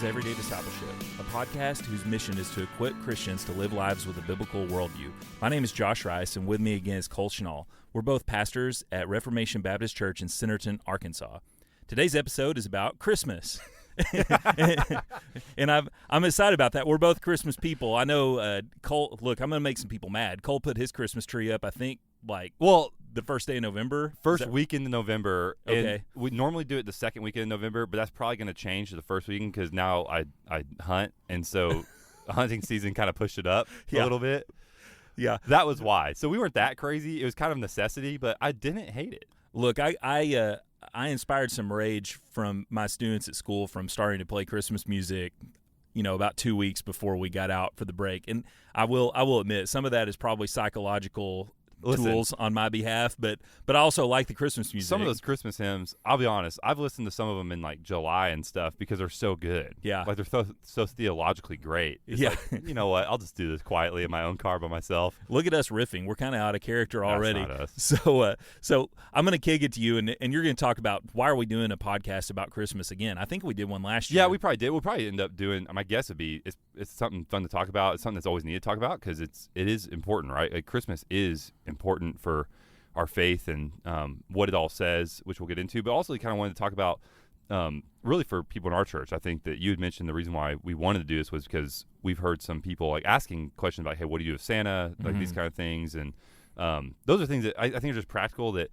is Everyday Discipleship, a podcast whose mission is to equip Christians to live lives with a biblical worldview. My name is Josh Rice, and with me again is Cole Chenal. We're both pastors at Reformation Baptist Church in Centerton, Arkansas. Today's episode is about Christmas. And I'm excited about that. We're both Christmas people. I know Cole, look, I'm going to make some people mad. Cole put his Christmas tree up, I think, the first day of November. First weekend in November. Okay. And we normally do it the second weekend in November, but that's probably going to change to the first weekend because now I hunt, and so hunting season kind of pushed it up a little bit. Yeah. That was why. So we weren't that crazy. It was kind of necessity, but I didn't hate it. Look, I inspired some rage from my students at school from starting to play Christmas music, about 2 weeks before we got out for the break. And I will admit some of that is probably psychological tools on my behalf, but I also like the Christmas music. Some of those Christmas hymns, I'll be honest, I've listened to some of them in like July and stuff because they're so good. Yeah. Like they're so theologically great. It's like, you know what? I'll just do this quietly in my own car by myself. Look at us riffing. We're kind of out of character already. That's not us. So I'm going to kick it to you, and you're going to talk about why are we doing a podcast about Christmas again? I think we did one last year. Yeah, we probably did. We'll probably end up doing, my guess would be, it's something fun to talk about. It's something that's always needed to talk about because it is important, right? Like Christmas is important for our faith and what it all says, which we'll get into. But also, we kind of wanted to talk about really for people in our church. I think that you had mentioned the reason why we wanted to do this was because we've heard some people like asking questions about, hey, what do you do with Santa? Like these kind of things. And those are things that I think are just practical that,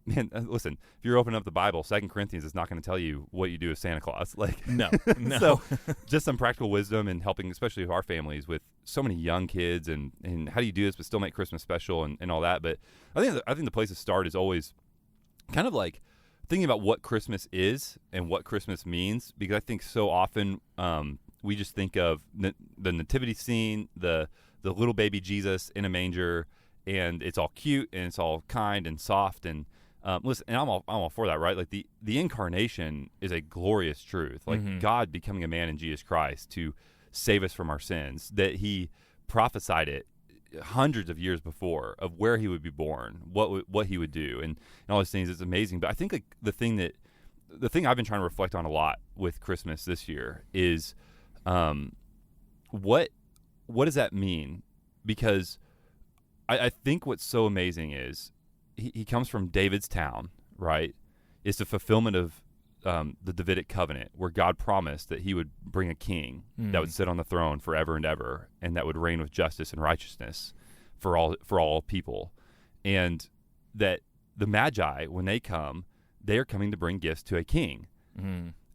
man, listen, if you're opening up the Bible, 2 Corinthians is not going to tell you what you do with Santa Claus. Like, no. So just some practical wisdom and helping, especially with our families with so many young kids and how do you do this but still make Christmas special and all that. But I think the place to start is always kind of like thinking about what Christmas is and what Christmas means, because I think so often we just think of the nativity scene, the little baby Jesus in a manger, and it's all cute and it's all kind and soft and listen, and I'm all for that, right? Like the incarnation is a glorious truth, like God becoming a man in Jesus Christ to save us from our sins, that he prophesied it hundreds of years before of where he would be born, what he would do, and all those things. It's amazing. But I think like the thing I've been trying to reflect on a lot with Christmas this year is what does that mean? Because I think what's so amazing is he comes from David's town, right? It's the fulfillment of the Davidic covenant, where God promised that he would bring a king that would sit on the throne forever and ever, and that would reign with justice and righteousness for all people. And that the Magi, when they come, they are coming to bring gifts to a king.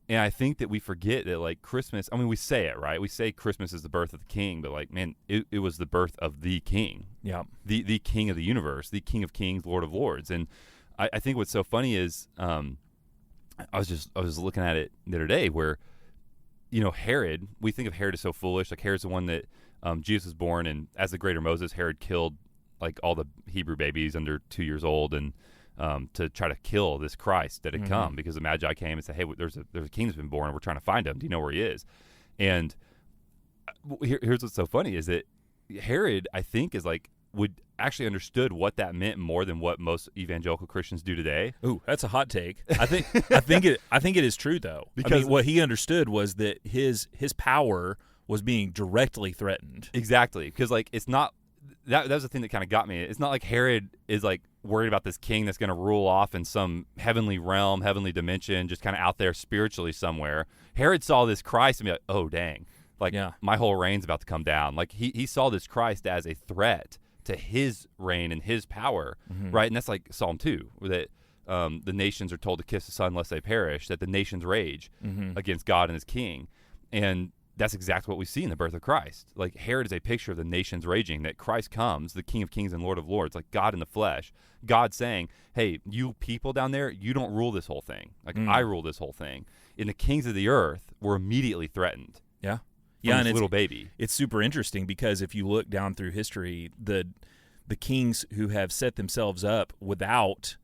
And I think that we forget that, like, Christmas, I mean, we say it, right? We say Christmas is the birth of the king, but, like, man, it was the birth of the king. Yeah. The king of the universe, the King of Kings, Lord of Lords. And I think what's so funny is I was looking at it the other day where, Herod, we think of Herod as so foolish. Like, Herod's the one that Jesus was born, and as the greater Moses, Herod killed, like, all the Hebrew babies under 2 years old and to try to kill this Christ that had come, because the Magi came and said, hey, there's a king that's been born, and we're trying to find him. Do you know where he is? And here's what's so funny is that Herod, I think, would actually understood what that meant more than what most evangelical Christians do today. Ooh, that's a hot take. I think it is true though. Because what he understood was that his power was being directly threatened. Exactly, because like it's not that was the thing that kind of got me. It's not like Herod is like worried about this king that's going to rule off in some heavenly realm, heavenly dimension, just kind of out there spiritually somewhere. Herod saw this Christ and be like, oh dang, like my whole reign's about to come down. Like he saw this Christ as a threat to his reign and his power, right? And that's like Psalm 2, that the nations are told to kiss the Son lest they perish, that the nations rage against God and his king. And that's exactly what we see in the birth of Christ. Like Herod is a picture of the nations raging, that Christ comes, the King of Kings and Lord of Lords, like God in the flesh. God saying, hey, you people down there, you don't rule this whole thing. Like I rule this whole thing. And the kings of the earth were immediately threatened. Yeah. Yeah, and little baby. It's super interesting because if you look down through history, the kings who have set themselves up without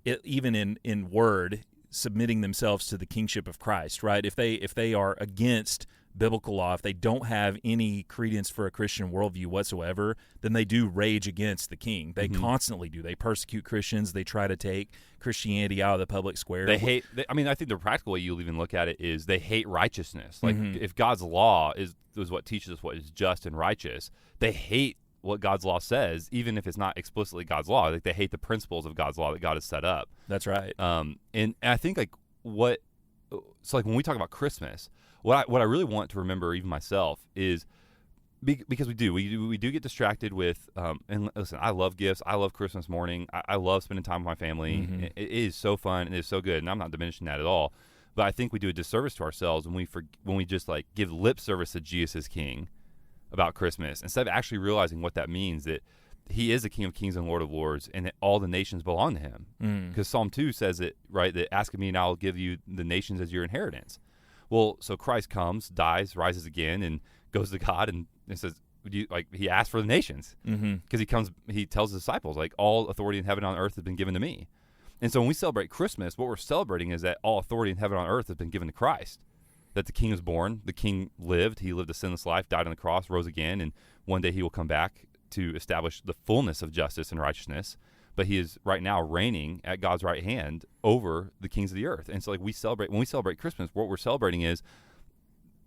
it, even in word, submitting themselves to the kingship of Christ, right? If they are against biblical law, if they don't have any credence for a Christian worldview whatsoever, then they do rage against the king. They constantly do. They persecute Christians. They try to take Christianity out of the public square. They hate. I mean, I think the practical way you'll even look at it is they hate righteousness. Like if God's law is what teaches us what is just and righteous, they hate what God's law says, even if it's not explicitly God's law. Like they hate the principles of God's law that God has set up. That's right. And I think like so like when we talk about Christmas, what I really want to remember, even myself, is because we do get distracted with and listen, I love gifts. I love Christmas morning. I love spending time with my family. It is so fun and it is so good, and I'm not diminishing that at all. But I think we do a disservice to ourselves when we just like give lip service to Jesus as King about Christmas instead of actually realizing what that means, that he is the King of Kings and Lord of Lords, and that all the nations belong to him. Because Psalm 2 says it, right, that ask of me and I will give you the nations as your inheritance. Well, so Christ comes, dies, rises again, and goes to God and says, he asked for the nations. Because he tells his disciples, like, all authority in heaven and on earth has been given to me. And so when we celebrate Christmas, what we're celebrating is that all authority in heaven and on earth has been given to Christ. That the King was born, the King lived, he lived a sinless life, died on the cross, rose again, and one day he will come back to establish the fullness of justice and righteousness. But he is right now reigning at God's right hand over the kings of the earth. And so like when we celebrate Christmas, what we're celebrating is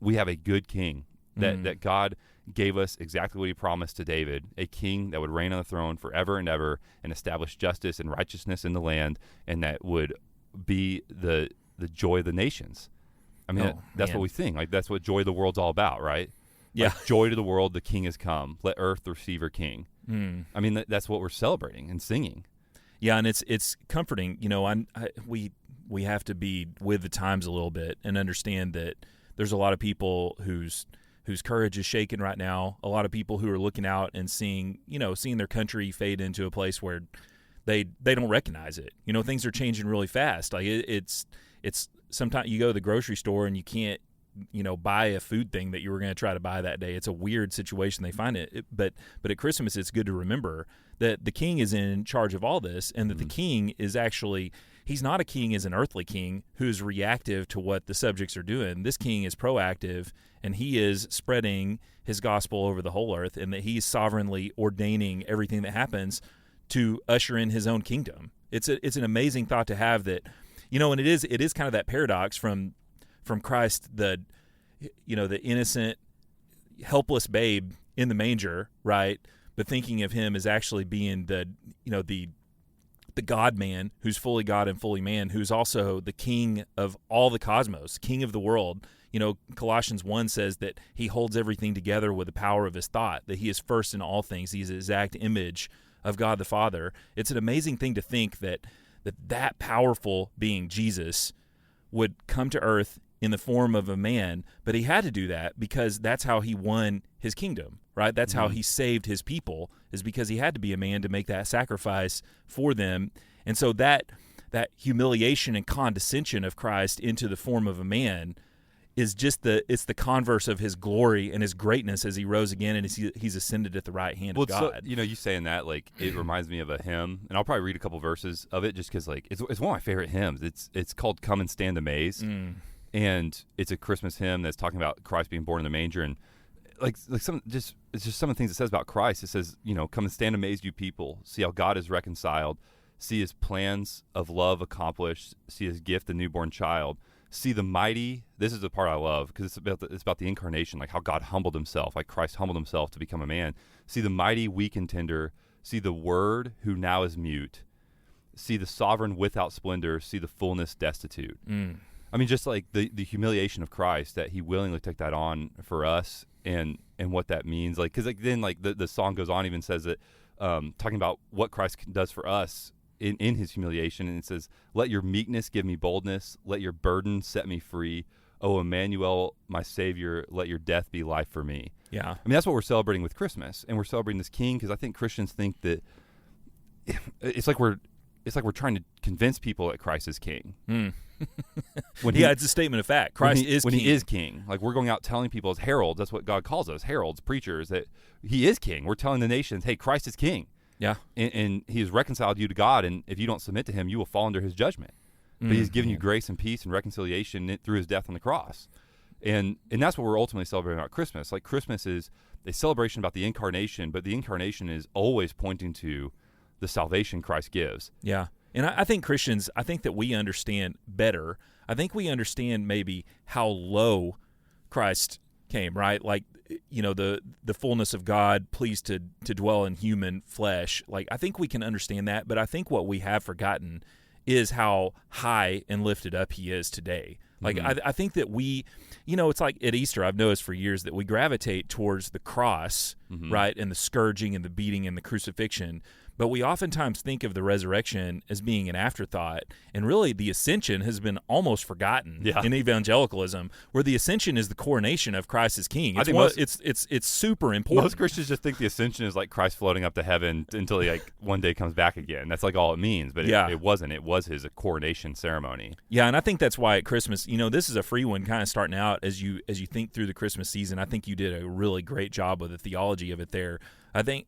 we have a good king, that God gave us exactly what he promised to David, a king that would reign on the throne forever and ever and establish justice and righteousness in the land, and that would be the joy of the nations. I mean, that's what we think. Like, that's what joy of the world's all about, right? Yeah. Like, joy to the world, the king has come. Let earth receive her king. I mean, that's what we're celebrating and singing. Yeah, and it's comforting. You know, we have to be with the times a little bit and understand that there's a lot of people whose courage is shaken right now. A lot of people who are looking out and seeing their country fade into a place where they don't recognize it. You know, things are changing really fast. Like it's sometimes you go to the grocery store and you can't buy a food thing that you were going to try to buy that day. It's a weird situation they find it. But at Christmas, it's good to remember that the king is in charge of all this, and that the king is actually, he's not a king as an earthly king who is reactive to what the subjects are doing. This king is proactive, and he is spreading his gospel over the whole earth, and that he's sovereignly ordaining everything that happens to usher in his own kingdom. It's an amazing thought to have that, and it is kind of that paradox from Christ, the innocent, helpless babe in the manger, right? But thinking of him as actually being the God-man who's fully God and fully man, who's also the king of all the cosmos, king of the world. Colossians 1 says that he holds everything together with the power of his thought, that he is first in all things. He's the exact image of God the Father. It's an amazing thing to think that powerful being, Jesus, would come to earth in the form of a man, but he had to do that because that's how he won his kingdom, right? That's how he saved his people, is because he had to be a man to make that sacrifice for them. And so that humiliation and condescension of Christ into the form of a man is just it's the converse of his glory and his greatness as he rose again and he's ascended at the right hand of God. So, you saying that, like, it reminds me of a hymn, and I'll probably read a couple verses of it just because, like, it's one of my favorite hymns. It's called "Come and Stand Amazed." And it's a Christmas hymn that's talking about Christ being born in the manger, and it's just some of the things it says about Christ. It says, come and stand amazed, you people. See how God is reconciled. See his plans of love accomplished. See his gift, the newborn child. See the mighty. This is the part I love because it's about the incarnation, like how God humbled himself, like Christ humbled himself to become a man. See the mighty, weak and tender. See the Word who now is mute. See the sovereign without splendor. See the fullness destitute. I mean, just like the humiliation of Christ, that he willingly took that on for us, and what that means. Like, because then the song goes on, even says that, talking about what Christ does for us in his humiliation, and it says, "Let your meekness give me boldness. Let your burden set me free. O Emmanuel, my Savior, let your death be life for me." Yeah. I mean, that's what we're celebrating with Christmas, and we're celebrating this King because I think Christians think that it's like we're trying to convince people that Christ is King. It's a statement of fact. Christ is king. When he is king. Like, we're going out telling people as heralds, that's what God calls us, heralds, preachers, that he is king. We're telling the nations, hey, Christ is king. Yeah. And he has reconciled you to God, and if you don't submit to him, you will fall under his judgment. But he's given you grace and peace and reconciliation through his death on the cross. And that's what we're ultimately celebrating about Christmas. Like, Christmas is a celebration about the incarnation, but the incarnation is always pointing to the salvation Christ gives. Yeah. And I think Christians, I think that we understand better. I think we understand maybe how low Christ came, right? Like, you know, the fullness of God pleased to dwell in human flesh. Like, I think we can understand that, but I think what we have forgotten is how high and lifted up he is today. Like, I think that we, you know, it's like at Easter, I've noticed for years that we gravitate towards the cross, right, and the scourging and the beating and the crucifixion. But we oftentimes think of the resurrection as being an afterthought, and really the ascension has been almost forgotten in evangelicalism, where the ascension is the coronation of Christ as King. It's super important. Most Christians just think the ascension is like Christ floating up to heaven until he like one day comes back again. That's like all it means, but it wasn't. It was his coronation ceremony. Yeah, and I think that's why at Christmas, you know, this is a free one kind of starting out as you think through the Christmas season. I think you did a really great job with the theology of it there. I think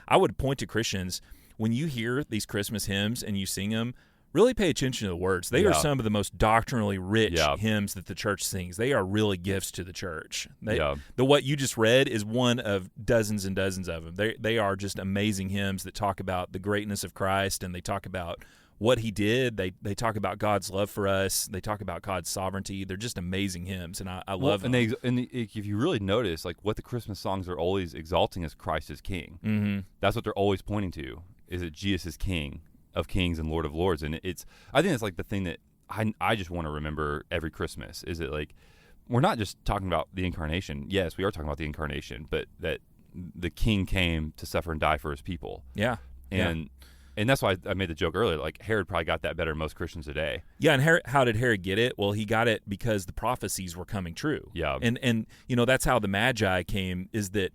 I would point to Christians, when you hear these Christmas hymns and you sing them, really pay attention to the words. They are some of the most doctrinally rich hymns that the church sings. They are really gifts to the church. The what you just read is one of dozens and dozens of them. They are just amazing hymns that talk about the greatness of Christ, and they talk about what he did. They talk about God's love for us. They talk about God's sovereignty. They're just amazing hymns, and I love them. If you really notice, like, what the Christmas songs are always exalting is Christ as King. Mm-hmm. That's what they're always pointing to, is that Jesus is King of kings and Lord of lords. And I think it's like the thing that I just want to remember every Christmas, is that, like, we're not just talking about the incarnation. Yes, we are talking about the incarnation, but that the King came to suffer and die for his people. Yeah. And that's why I made the joke earlier. Like, Herod probably got that better than most Christians today. Yeah, and how did Herod get it? Well, he got it because the prophecies were coming true. Yeah. And you know, that's how the Magi came, is that,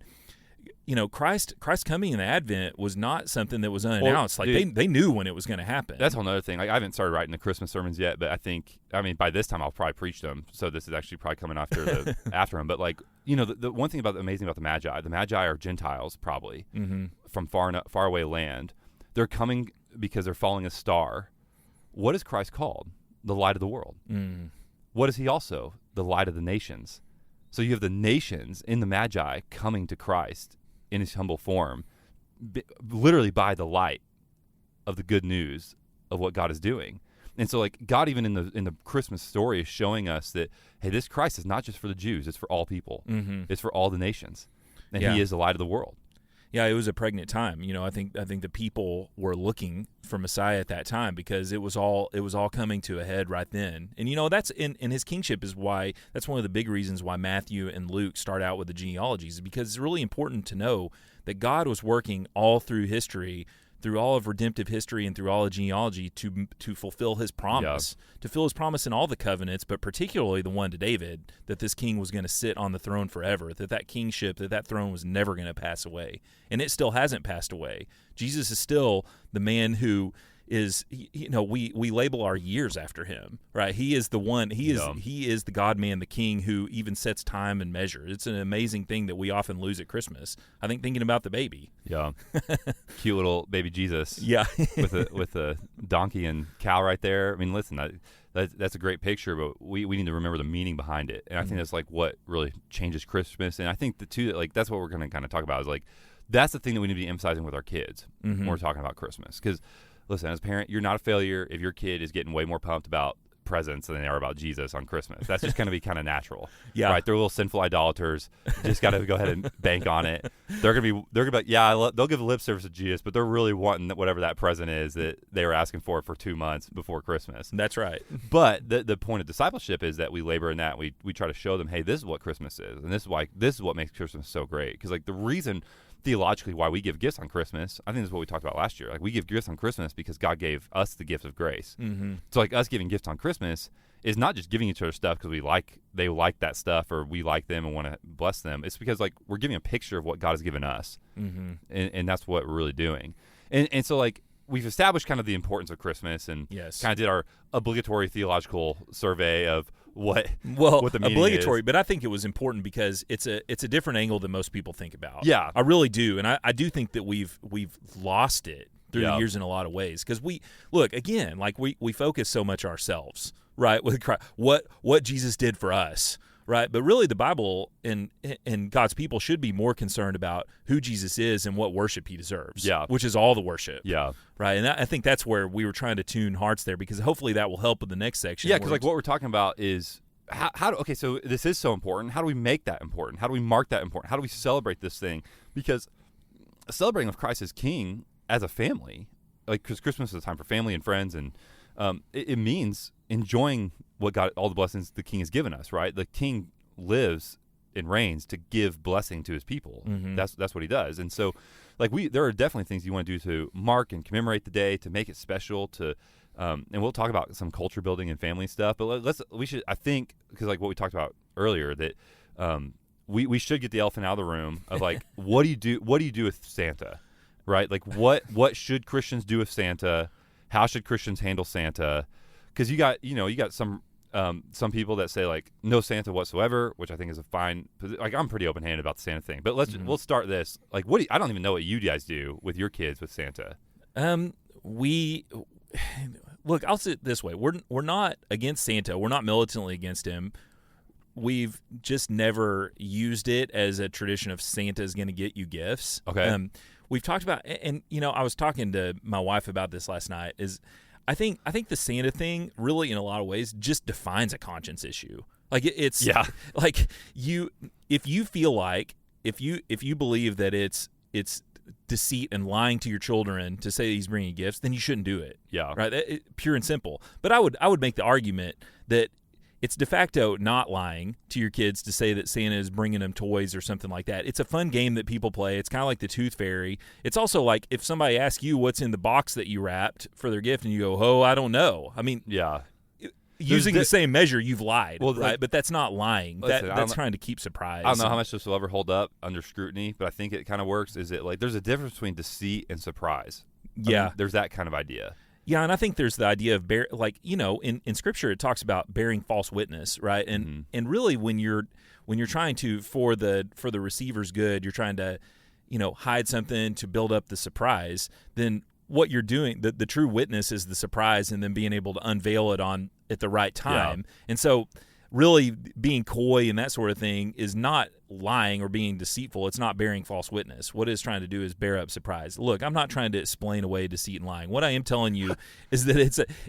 you know, Christ coming in the Advent was not something that was unannounced. Well, they knew when it was going to happen. That's a whole other thing. Like, I haven't started writing the Christmas sermons yet, but I mean, by this time I'll probably preach them. So this is actually probably coming after after them. But, like, you know, the one thing amazing about the Magi are Gentiles, probably, from far away land. They're coming because they're following a star. What is Christ called? The light of the world. What is he also? The light of the nations. So you have the nations in the Magi coming to Christ in his humble form, literally by the light of the good news of what God is doing. And so, like, God, even in the Christmas story, is showing us that, hey, this Christ is not just for the Jews; it's for all people. It's for all the nations, and he is the light of the world. Yeah, it was a pregnant time. You know, I think the people were looking for Messiah at that time, because it was all coming to a head right then. And, you know, that's in his kingship is why that's one of the big reasons why Matthew and Luke start out with the genealogies, because it's really important to know that God was working all through history, through all of redemptive history and through all of genealogy to fulfill his promise, to fulfill his promise in all the covenants, but particularly the one to David, that this king was going to sit on the throne forever, that kingship, that throne was never going to pass away. And it still hasn't passed away. Jesus is still the man who is, you know, we label our years after him, right? He is the one, he is the God-man, the king who even sets time and measure. It's an amazing thing that we often lose at Christmas. I think thinking about the baby. Yeah. Cute little baby Jesus. Yeah. with a donkey and cow right there. I mean, listen, that's a great picture, but we need to remember the meaning behind it. And I think that's, like, what really changes Christmas. And I think that's what we're going to kind of talk about, is, like, that's the thing that we need to be emphasizing with our kids when we're talking about Christmas. Because, listen, as a parent, you're not a failure if your kid is getting way more pumped about presents than they are about Jesus on Christmas. That's just going to be kind of natural. Yeah. Right? They're little sinful idolaters. Just got to go ahead and bank on it. They're going to be, they'll give lip service to Jesus, but they're really wanting whatever that present is that they were asking for 2 months before Christmas. That's right. But the point of discipleship is that we labor in that. We try to show them, hey, this is what Christmas is. And this is what makes Christmas so great. Because, like, the reason theologically why we give gifts on Christmas, I think this is what we talked about last year. Like, we give gifts on Christmas because God gave us the gift of grace. So, like, us giving gifts on Christmas is not just giving each other stuff because they like that stuff or we like them and want to bless them. It's because, like, we're giving a picture of what God has given us, and that's what we're really doing. And so, like, we've established kind of the importance of Christmas and kind of did our obligatory theological survey of what the meaning obligatory is. But I think it was important because it's a different angle than most people think about. Yeah, I really do. And I do think that we've lost it through the years in a lot of ways, because we focus so much ourselves, right, with Christ, what Jesus did for us, right? But really, the Bible and God's people should be more concerned about who Jesus is and what worship he deserves, which is all the worship, right? And I think that's where we were trying to tune hearts there, because hopefully that will help with the next section. Yeah, because like what we're talking about is okay, so this is so important. How do we make that important? How do we mark that important? How do we celebrate this thing? Because celebrating of Christ as King as a family, like, because Christmas is a time for family and friends, and it means enjoying what God, all the blessings the King has given us, right? The King lives and reigns to give blessing to his people. That's what he does. And so, like, there are definitely things you want to do to mark and commemorate the day, to make it special, to and we'll talk about some culture building and family stuff, but we should, I think, because like what we talked about earlier, that we should get the elephant out of the room of like, what do you do with Santa, right? Like, what should Christians do with Santa? How should Christians handle Santa? Because you got some people that say like no Santa whatsoever, which I think is a fine. Like, I'm pretty open handed about the Santa thing, but we'll start this. Like, I don't even know what you guys do with your kids with Santa. Look, I'll say it this way: we're not against Santa. We're not militantly against him. We've just never used it as a tradition of Santa is going to get you gifts. Okay. We've talked about, and I was talking to my wife about this last night. I think the Santa thing really, in a lot of ways, just defines a conscience issue. Like, it's like if you feel like if you believe that it's deceit and lying to your children to say he's bringing gifts, then you shouldn't do it. Yeah. Right. Pure and simple. But I would make the argument that it's de facto not lying to your kids to say that Santa is bringing them toys or something like that. It's a fun game that people play. It's kind of like the Tooth Fairy. It's also like if somebody asks you what's in the box that you wrapped for their gift and you go, "Oh, I don't know." I mean, using the same measure, you've lied, right? But that's not lying. That's trying to keep surprise. I don't know how much this will ever hold up under scrutiny, but I think it kind of works. Is it like there's a difference between deceit and surprise? I mean, there's that kind of idea. Yeah, and I think there's the idea of in Scripture it talks about bearing false witness, right? And and really when you're trying to for the receiver's good, you're trying to hide something to build up the surprise. Then what you're doing, the true witness is the surprise, and then being able to unveil it at the right time. And so, really being coy and that sort of thing is not lying or being deceitful. It's not bearing false witness. What it's trying to do is bear up surprise. Look, I'm not trying to explain away deceit and lying. What I am telling you is that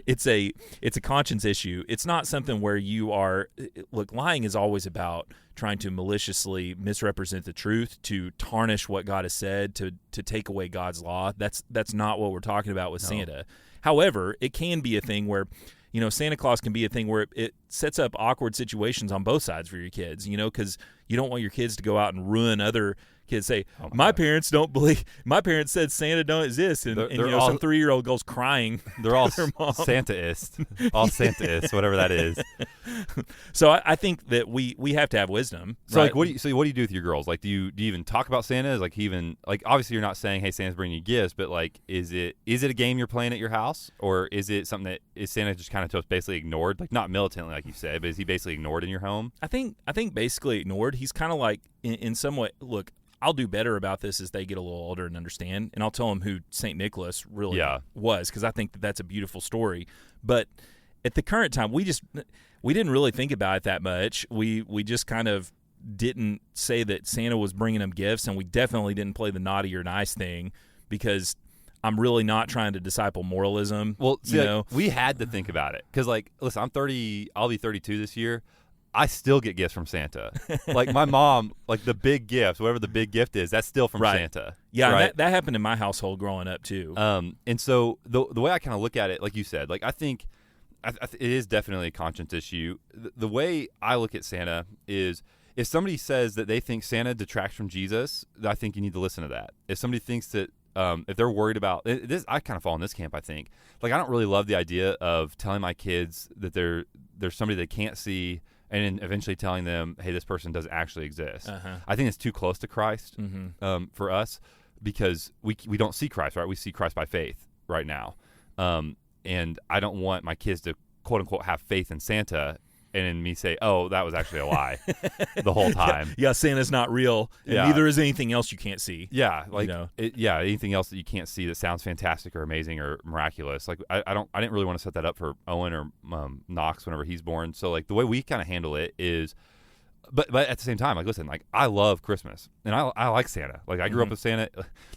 it's a conscience issue. It's not something where you are. Look, lying is always about trying to maliciously misrepresent the truth, to tarnish what God has said, to take away God's law. That's not what we're talking about with Santa. However, it can be a thing where Santa Claus can be a thing where it sets up awkward situations on both sides for your kids, because you don't want your kids to go out and ruin other kids. Say, my parents don't believe, my parents said Santa don't exist, and some 3-year-old goes crying. They're all their mom. Santa-ist, all Santa-ist, whatever that is. So I think that we have to have wisdom. So right? like, what do you do with your girls? Like, do you even talk about Santa? Like, obviously you're not saying, hey, Santa's bringing you gifts, but like, is it a game you're playing at your house, or is it something that is Santa just kind of basically ignored, like not militantly like you said, but is he basically ignored in your home? I think basically ignored. He's kind of like in some way. Look, I'll do better about this as they get a little older and understand, and I'll tell them who St. Nicholas really was, because I think that's a beautiful story. But at the current time, we didn't really think about it that much. We just kind of didn't say that Santa was bringing them gifts, and we definitely didn't play the naughty or nice thing, because I'm really not trying to disciple moralism. Well, see, we had to think about it, because like, listen, I'm 30. I'll be 32 this year. I still get gifts from Santa. Like, my mom, like the big gift, whatever the big gift is, that's still from Santa. Yeah, right? that happened in my household growing up too. And so the way I kind of look at it, like you said, like I think it is definitely a conscience issue. The way I look at Santa is, if somebody says that they think Santa detracts from Jesus, I think you need to listen to that. If somebody thinks that, if they're worried about this, I kind of fall in this camp. I think, like, I don't really love the idea of telling my kids that there's somebody they can't see, and then eventually telling them, hey, this person doesn't actually exist. I think it's too close to Christ for us, because we don't see Christ, right? We see Christ by faith right now. And I don't want my kids to, quote unquote, have faith in Santa, and then me say, oh, that was actually a lie the whole time. Yeah, Santa's not real, and neither is anything else you can't see. Yeah, like, anything else that you can't see that sounds fantastic or amazing or miraculous. Like, I didn't really want to set that up for Owen or Knox whenever he's born. So like, the way we kind of handle it is, but at the same time, like, listen, like, I love Christmas and I like Santa. Like, I grew up with Santa.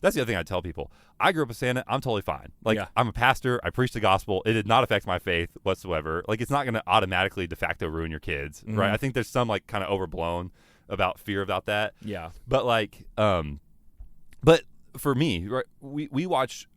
That's the other thing I tell people. I grew up with Santa. I'm totally fine. Like, I'm a pastor. I preach the gospel. It did not affect my faith whatsoever. Like, it's not going to automatically de facto ruin your kids, right? I think there's some like kind of overblown about fear about that. Yeah. But like, but for me, right, we watch.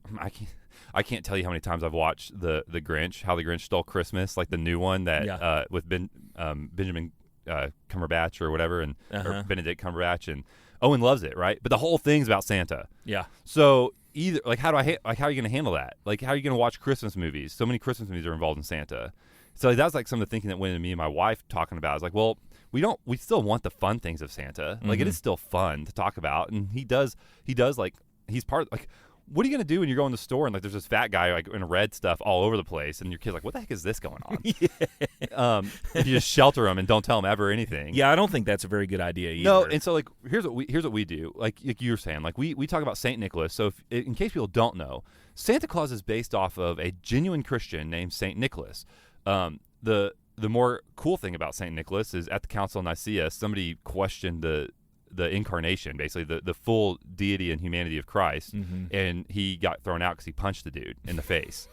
I can't tell you how many times I've watched the Grinch, How the Grinch Stole Christmas, like the new one that with Benjamin Cumberbatch or whatever, and or Benedict Cumberbatch, and Owen loves it, right? But the whole thing's about Santa. Yeah. So either like how are you going to handle that? Like, how are you going to watch Christmas movies? So many Christmas movies are involved in Santa. So that was like some of the thinking that went into me and my wife talking about. I was like, well, we still want the fun things of Santa. Like, it is still fun to talk about, and he does like, he's part, like, what are you going to do when you go in the store and like there's this fat guy like in red stuff all over the place, and your kid's like, what the heck is this going on? If you just shelter them and don't tell them ever anything. Yeah, I don't think that's a very good idea either. No, and so like here's what we do. Like you were saying, like we talk about Saint Nicholas. So in case people don't know, Santa Claus is based off of a genuine Christian named Saint Nicholas. The more cool thing about Saint Nicholas is at the Council of Nicaea, somebody questioned the incarnation, basically the full deity and humanity of Christ, and he got thrown out because he punched the dude in the face,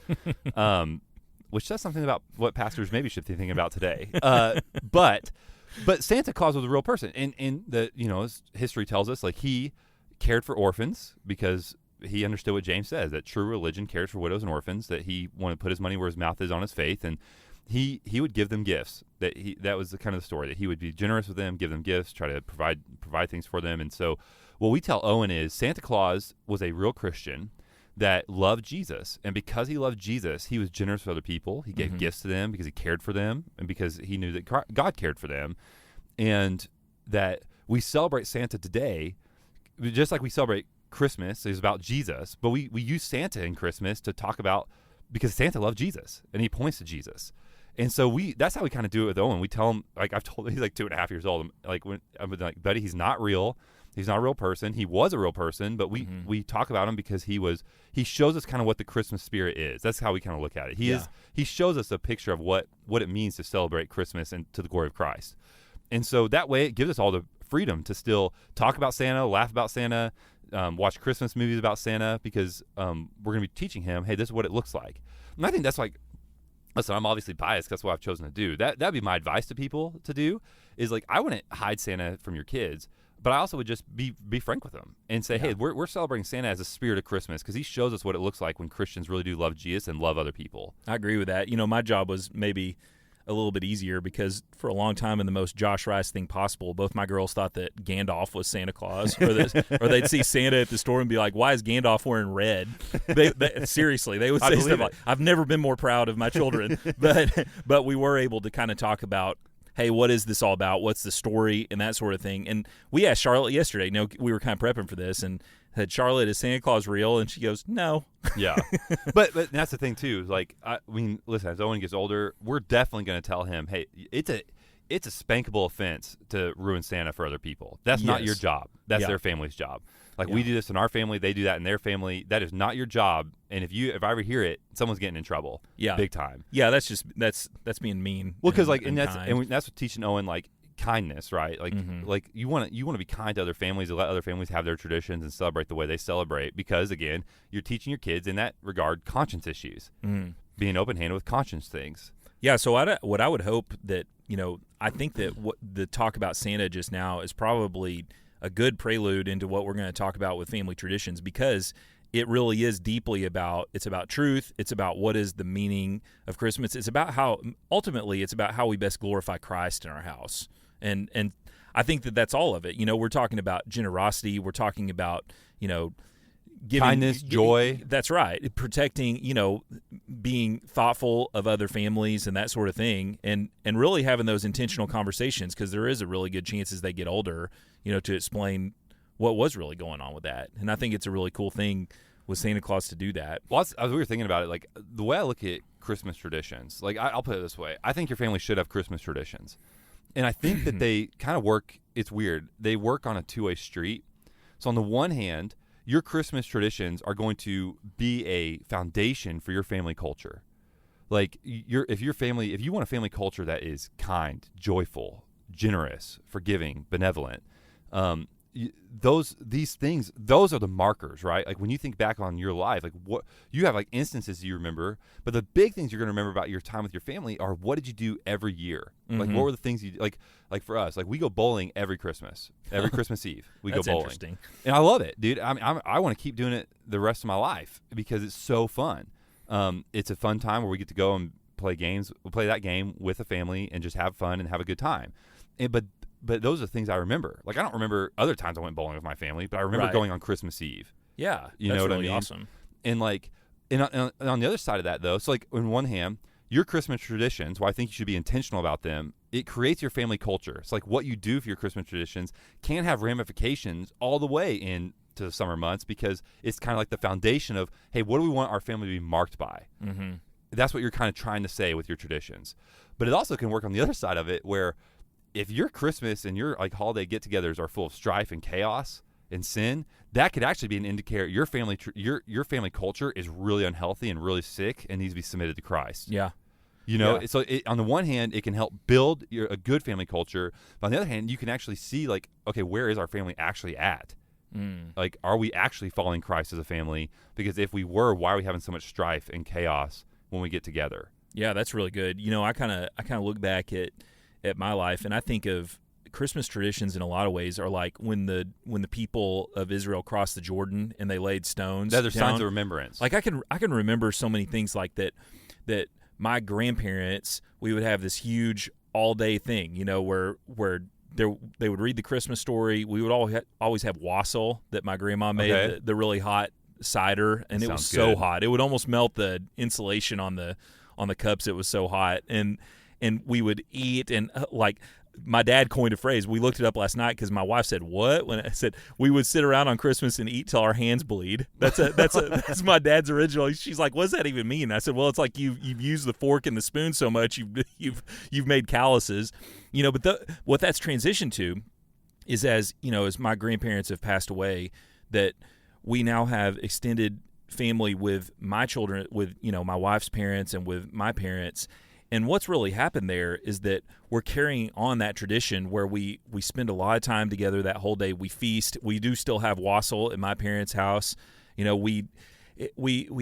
which says something about what pastors maybe should be thinking about today. But Santa Claus was a real person, and the history tells us like he cared for orphans because he understood what James says, that true religion cares for widows and orphans, that he wanted to put his money where his mouth is on his faith, and he would give them gifts. That was the kind of the story, that he would be generous with them, give them gifts, try to provide things for them. And so what we tell Owen is Santa Claus was a real Christian that loved Jesus, and because he loved Jesus, he was generous with other people. He gave gifts to them because he cared for them, and because he knew that God cared for them. And that we celebrate Santa today just like we celebrate Christmas is about Jesus, but we use Santa in Christmas to talk about, because Santa loved Jesus and he points to Jesus. And so that's how we kind of do it with Owen. We tell him, like, I've told him, he's like 2.5 years old. I'm like, buddy, he's not real. He's not a real person. He was a real person, but we talk about him because he shows us kind of what the Christmas spirit is. That's how we kind of look at it. He shows us a picture of what it means to celebrate Christmas and to the glory of Christ. And so that way it gives us all the freedom to still talk about Santa, laugh about Santa, watch Christmas movies about Santa, because we're going to be teaching him, hey, this is what it looks like. And I think that's like, listen, I'm obviously biased. That's what I've chosen to do. That'd be my advice to people to do, is like, I wouldn't hide Santa from your kids, but I also would just be frank with them and say, hey, we're celebrating Santa as a spirit of Christmas, because he shows us what it looks like when Christians really do love Jesus and love other people. I agree with that. My job was maybe a little bit easier, because for a long time, in the most Josh Rice thing possible, both my girls thought that Gandalf was Santa Claus, or they'd see Santa at the store and be like, why is Gandalf wearing red? Seriously, they would say stuff like, I've never been more proud of my children. But we were able to kind of talk about, hey, what is this all about? What's the story? And that sort of thing. And we asked Charlotte yesterday, we were kind of prepping for this, and said, Charlotte, is Santa Claus real? And she goes, no. Yeah. but that's the thing, too. Like, I mean, listen, as Owen gets older, we're definitely going to tell him, hey, it's a spankable offense to ruin Santa for other people. That's not your job. That's their family's job. Like, we do this in our family, they do that in their family. That is not your job. And if I ever hear it, someone's getting in trouble. Yeah. Big time. Yeah, that's being mean. Well, because that's what teaching Owen, like, kindness, right? Like, like you want to be kind to other families and let other families have their traditions and celebrate the way they celebrate, because again, you're teaching your kids in that regard conscience issues, being open-handed with conscience things. Yeah. So what I would hope that, I think that what the talk about Santa just now is probably a good prelude into what we're going to talk about with family traditions, because it really is deeply about truth. It's about what is the meaning of Christmas. It's about how we best glorify Christ in our house. And I think that's all of it. We're talking about generosity. We're talking about, giving kindness, joy. That's right. Protecting, being thoughtful of other families and that sort of thing. And really having those intentional conversations, because there is a really good chance as they get older, to explain what was really going on with that. And I think it's a really cool thing with Santa Claus to do that. Well, as we were thinking about it, like the way I look at Christmas traditions, like I'll put it this way. I think your family should have Christmas traditions. And I think that they kind of work, it's weird, they work on a two-way street. So on the one hand, your Christmas traditions are going to be a foundation for your family culture. Like if you want a family culture that is kind, joyful, generous, forgiving, benevolent. These things, those are the markers, right? Like when you think back on your life, like what you have like instances you remember, but the big things you're going to remember about your time with your family are what did you do every year? Like what were the things you like for us, like we go bowling every Christmas Eve. We go bowling. Interesting. And I love it, dude. I want to keep doing it the rest of my life because it's so fun. It's a fun time where we get to go and play games. We'll play that game with a family and just have fun and have a good time. But those are the things I remember. Like I don't remember other times I went bowling with my family, but I remember going on Christmas Eve. Yeah, you know what really I mean? Awesome. And like, and on the other side of that though, so like on one hand, your Christmas traditions, well, I think you should be intentional about them. It creates your family culture. It's like what you do for your Christmas traditions can have ramifications all the way into the summer months because it's kind of like the foundation of, hey, what do we want our family to be marked by? Mm-hmm. That's what you're kind of trying to say with your traditions. But it also can work on the other side of it where if your Christmas and your like holiday get-togethers are full of strife and chaos and sin, that could actually be an indicator your family your family culture is really unhealthy and really sick and needs to be submitted to Christ. Yeah. You know, so on the one hand, it can help build a good family culture. But on the other hand, you can actually see like, okay, where is our family actually at? Like, are we actually following Christ as a family? Because if we were, why are we having so much strife and chaos when we get together? Yeah, that's really good. You know, I kind of look back at my life, and I think of Christmas traditions in a lot of ways are like when the people of Israel crossed the Jordan and they laid stones. They're signs of remembrance. Like I can remember so many things like that my grandparents, we would have this huge all day thing, you know, where they would read the Christmas story. We would always have wassail that my grandma made, the really hot cider, and it was so hot it would almost melt the insulation on the cups. It was so hot, and we would eat, and like my dad coined a phrase. We looked it up last night because my wife said, "What?" When I said we would sit around on Christmas and eat till our hands bleed. That's my dad's original. She's like, "What does that even mean?" And I said, "Well, it's like you've used the fork and the spoon so much you've made calluses, you know." But what that's transitioned to is, as you know, as my grandparents have passed away, that we now have extended family with my children, with my wife's parents and with my parents. And what's really happened there is that we're carrying on that tradition where we spend a lot of time together that whole day. We feast. We do still have wassail at my parents' house. You know, we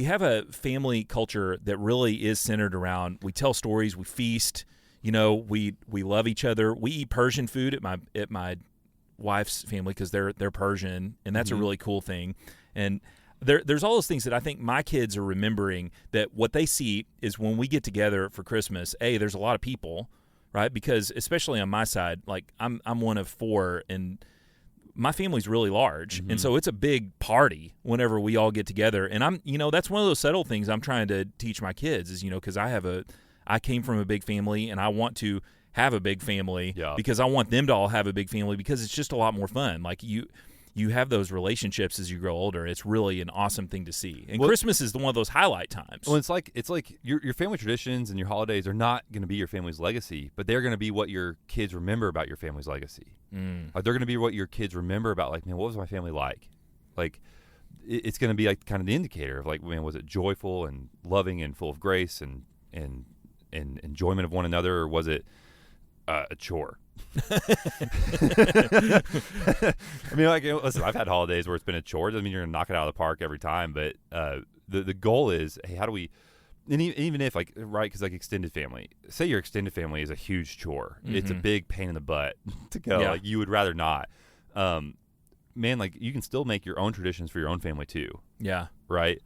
have a family culture that really is centered around, we tell stories, we feast. You know, we love each other. We eat Persian food at my wife's family because they're Persian, and that's a really cool thing. And there's all those things that I think my kids are remembering, that what they see is when we get together for Christmas, there's a lot of people, right? Because especially on my side, like I'm one of 4, and my family's really large. And so it's a big party whenever we all get together. And that's one of those subtle things I'm trying to teach my kids is, because I came from a big family and I want to have a big family because I want them to all have a big family because it's just a lot more fun. Like you have those relationships as you grow older. It's really an awesome thing to see. And Christmas is one of those highlight times. Well, it's like your family traditions and your holidays are not going to be your family's legacy, but they're going to be what your kids remember about your family's legacy. Like they're going to be what your kids remember about, like, man, what was my family like? Like it's going to be like kind of the indicator of like, man, was it joyful and loving and full of grace and enjoyment of one another, or was it a chore? I mean, like, listen, I've had holidays where it's been a chore. Doesn't mean you're gonna knock it out of the park every time, but the goal is, hey, how do we? And even if, like, right, because like extended family, say your extended family is a huge chore, it's a big pain in the butt to go. Like you would rather not. Man, like you can still make your own traditions for your own family too. Yeah. Right.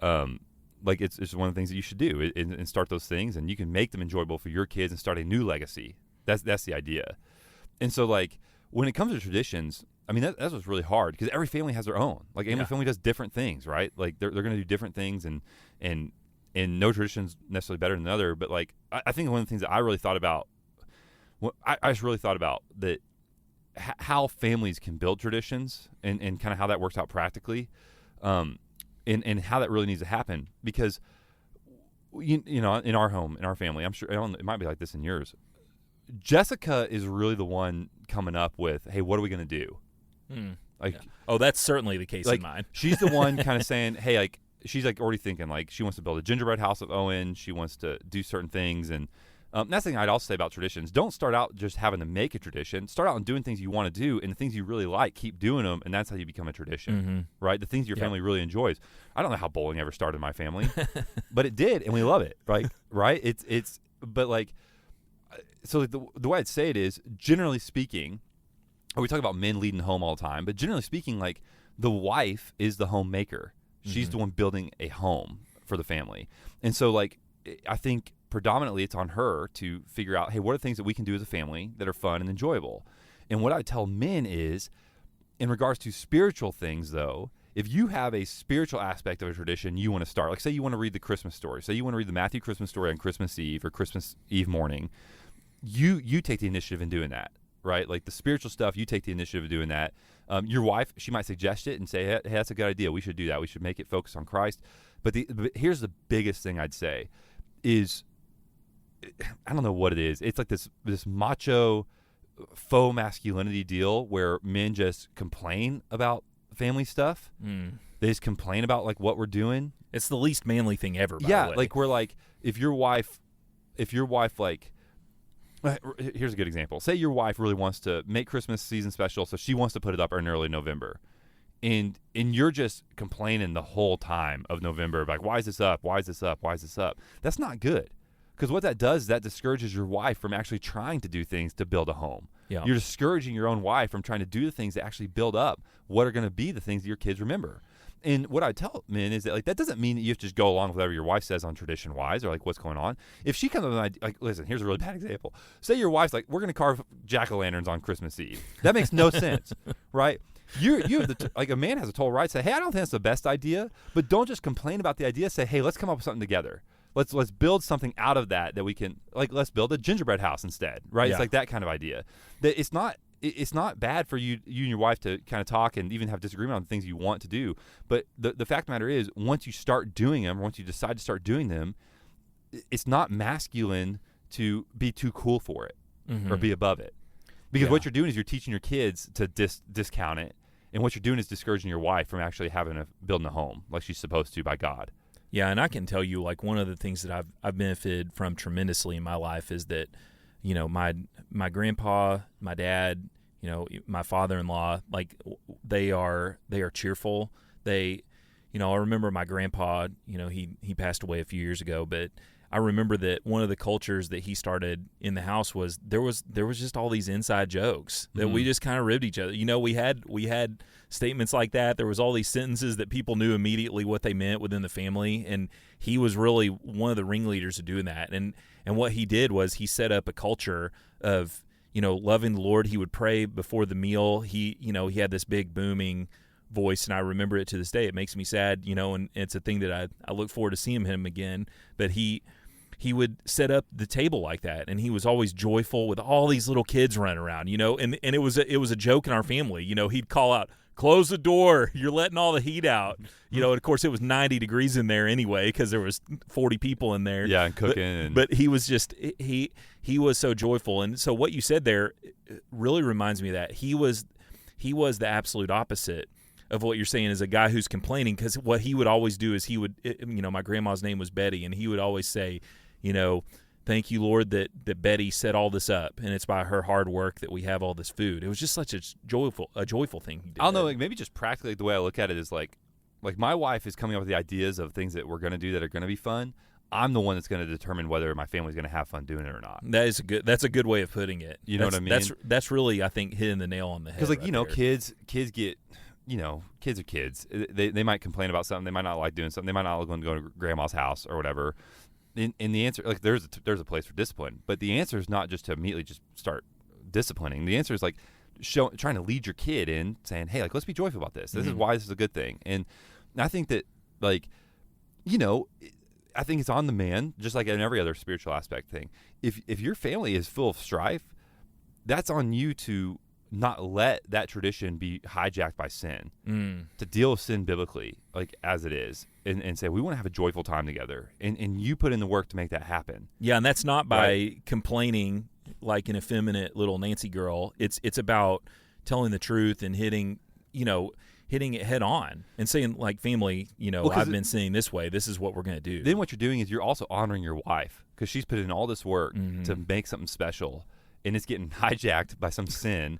Like it's one of the things that you should do and start those things, and you can make them enjoyable for your kids and start a new legacy. That's the idea. And so, like, when it comes to traditions, I mean, that's what's really hard because every family has their own. Like, every family does different things, right? Like, they're going to do different things, and no tradition's necessarily better than another. But, like, I think one of the things that I really thought about, I just really thought about that how families can build traditions and kind of how that works out practically, and how that really needs to happen. Because, you know, in our home, in our family, I'm sure it might be like this in yours. Jessica is really the one coming up with, hey, what are we going to do? That's certainly the case in mine. She's the one kind of saying, hey, like, she's like already thinking, like, she wants to build a gingerbread house of Owen. She wants to do certain things. And That's the thing I'd also say about traditions. Don't start out just having to make a tradition. Start out and doing things you want to do, and the things you really like, keep doing them, and that's how you become a tradition, right? The things your family really enjoys. I don't know how bowling ever started in my family, but it did, and we love it, right? Right? But like, so the way I'd say it is, generally speaking, we talk about men leading home all the time, but generally speaking, like, the wife is the homemaker. She's the one building a home for the family, and so like, I think predominantly it's on her to figure out, hey, what are things that we can do as a family that are fun and enjoyable? And what I tell men is, in regards to spiritual things, though, if you have a spiritual aspect of a tradition you want to start, like say you want to read the Christmas story, say you want to read the Matthew Christmas story on Christmas Eve or Christmas Eve morning, you take the initiative in doing that, right? Like the spiritual stuff, you take the initiative of doing that. Your wife, she might suggest it and say, hey, that's a good idea. We should do that. We should make it focus on Christ. But here's the biggest thing I'd say is, I don't know what it is. It's like this macho faux masculinity deal where men just complain about family stuff. They just complain about like what we're doing. It's the least manly thing ever. By the way. Like we're like, if your wife like, here's a good example. Say your wife really wants to make Christmas season special, so she wants to put it up in early November. And you're just complaining the whole time of November, like, why is this up? Why is this up? Why is this up? That's not good. Because what that does is that discourages your wife from actually trying to do things to build a home. Yeah. You're discouraging your own wife from trying to do the things that actually build up what are going to be the things that your kids remember. And what I tell men is that, like, that doesn't mean that you have to just go along with whatever your wife says on tradition-wise or, like, what's going on. If she comes up with an idea, like, listen, here's a really bad example. Say your wife's like, we're going to carve jack-o'-lanterns on Christmas Eve. That makes no sense, right? You have like, a man has a total right to say, hey, I don't think that's the best idea, but don't just complain about the idea. Say, hey, let's come up with something together. Let's build something out of that we can, like, let's build a gingerbread house instead, right? Yeah. It's like that kind of idea. That it's not bad for you and your wife to kind of talk and even have disagreement on things you want to do. But the fact of the matter is, once you start doing them, or once you decide to start doing them, it's not masculine to be too cool for it or be above it. Because what you're doing is you're teaching your kids to discount it. And what you're doing is discouraging your wife from actually building a home like she's supposed to by God. Yeah, and I can tell you, like, one of the things that I've benefited from tremendously in my life is that, you know, my grandpa, my dad, you know, my father-in-law, like, they are cheerful. They, you know, I remember my grandpa, you know, he passed away a few years ago, but I remember that one of the cultures that he started in the house was there was just all these inside jokes that we just kind of ribbed each other. You know, we had statements like that. There was all these sentences that people knew immediately what they meant within the family, and he was really one of the ringleaders of doing that. And what he did was he set up a culture of, you know, loving the Lord. He would pray before the meal. He had this big booming voice, and I remember it to this day. It makes me sad, you know, and it's a thing that I look forward to seeing him again. But he would set up the table like that, and he was always joyful with all these little kids running around, you know, and it was a joke in our family. You know, he'd call out, close the door, you're letting all the heat out. You know, and of course it was 90 degrees in there anyway because there was 40 people in there. Yeah, and cooking. But he was just, he was so joyful. And so what you said there really reminds me of that. He was the absolute opposite of what you're saying, is a guy who's complaining, because what he would always do is you know, my grandma's name was Betty, and he would always say, you know, thank you, Lord, that Betty set all this up, and it's by her hard work that we have all this food. It was just such a joyful thing he did. I don't know, like, maybe just practically the way I look at it is like my wife is coming up with the ideas of things that we're going to do that are going to be fun. I'm the one that's going to determine whether my family's going to have fun doing it or not. That's a good way of putting it. You know what I mean? That's really, I think, hitting the nail on the head. Because, like, right you know, there. kids get, you know, kids are kids. They might complain about something. They might not like doing something. They might not want to go to grandma's house or whatever. And the answer, like, there's a place for discipline, but the answer is not just to immediately just start disciplining. The answer is, like, trying to lead your kid in, saying, hey, like, let's be joyful about this. This is why this is a good thing. And I think that, like, you know, I think it's on the man, just like in every other spiritual aspect thing. If your family is full of strife, that's on you to not let that tradition be hijacked by sin, to deal with sin biblically, like, as it is, and say, we want to have a joyful time together, and you put in the work to make that happen. Yeah, and that's not by complaining like an effeminate little Nancy girl. It's about telling the truth and hitting hitting it head on and saying, like, family, I've been seeing this way. This is what we're going to do. Then what you're doing is you're also honoring your wife because she's put in all this work Mm-hmm. to make something special, and it's getting hijacked by some sin.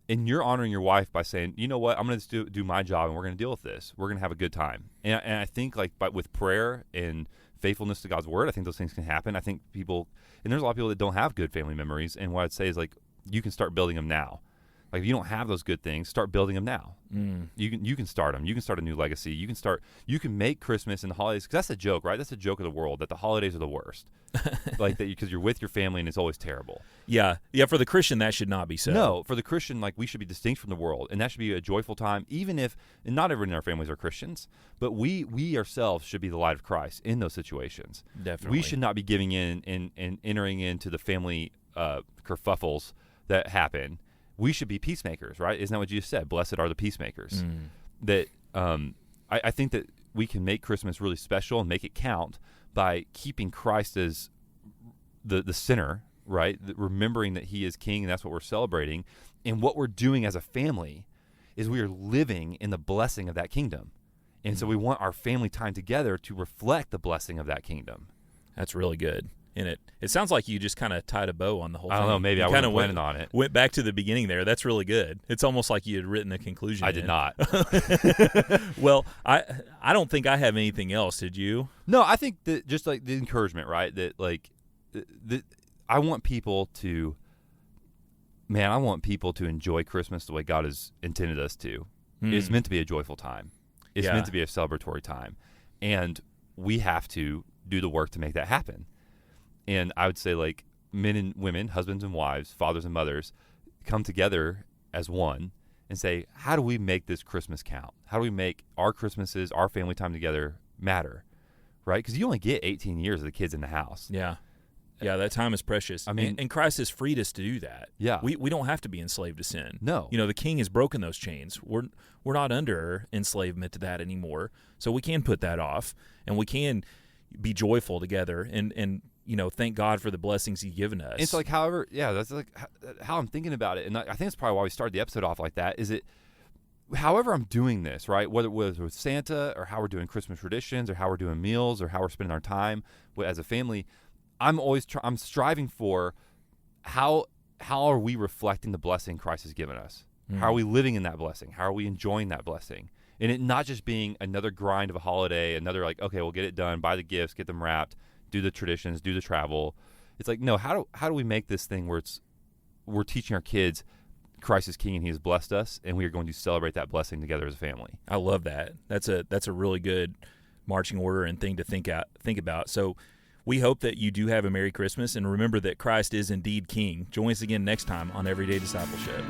And you're honoring your wife by saying, you know what, I'm going to do my job, and we're going to deal with this. We're going to have a good time. And I think, like, but with prayer and faithfulness to God's word, I think those things can happen. I think people, and there's a lot of people that don't have good family memories. And what I'd say is, like, you can start building them now. Like, if you don't have those good things, start building them now. You can start them. You can start a new legacy. You can make Christmas and the holidays, because that's a joke, right? That's a joke of the world, that the holidays are the worst. Like, that because you're with your family and it's always terrible. Yeah. For the Christian, that should not be so. No, for the Christian, like, we should be distinct from the world, and that should be a joyful time, even if, and not everyone in our families are Christians, but we ourselves should be the light of Christ in those situations. Definitely. We should not be giving in and entering into the family kerfuffles that happen. We should be peacemakers, right? Isn't that what Jesus said? Blessed are the peacemakers. That I think that we can make Christmas really special and make it count by keeping Christ as the center, right? Remembering that he is king, and that's what we're celebrating. And what we're doing as a family is we are living in the blessing of that kingdom. And so we want our family time together to reflect the blessing of that kingdom. That's really good. And it sounds like you just kind of tied a bow on the whole thing. I don't know. Maybe I wasn't planning on it. Went back to the beginning there. That's really good. It's almost like you had written a conclusion. I did not. Well, I don't think I have anything else. Did you? No, I think that just like the encouragement, right? That like, I want people to, I want people to enjoy Christmas the way God has intended us to. It's meant to be a joyful time. It's meant to be a celebratory time. And we have to do the work to make that happen. And I would say, like, men and women, husbands and wives, fathers and mothers, come together as one and say, how do we make this Christmas count? How do we make our Christmases, our family time together matter, right? Because you only get 18 years of the kids in the house. Yeah. Yeah, that time is precious. I mean, and Christ has freed us to do that. Yeah. We don't have to be enslaved to sin. No. The King has broken those chains. We're not under enslavement to that anymore. So we can put that off, and we can be joyful together and thank God for the blessings He's given us. It's like, however, that's like how I'm thinking about it. And I think that's probably why we started the episode off like that, is it, however I'm doing this, right, whether it's with Santa or how we're doing Christmas traditions or how we're doing meals or how we're spending our time as a family, I'm always I'm striving for how are we reflecting the blessing Christ has given us? How are we living in that blessing? How are we enjoying that blessing? And it not just being another grind of a holiday, another like, okay, we'll get it done, buy the gifts, get them wrapped, do the traditions, do the travel. It's like, no, how do we make this thing where we're teaching our kids Christ is king and He has blessed us, and we are going to celebrate that blessing together as a family. I love that. That's a really good marching order and thing to think about. So we hope that you do have a Merry Christmas, and remember that Christ is indeed King. Join us again next time on Everyday Discipleship.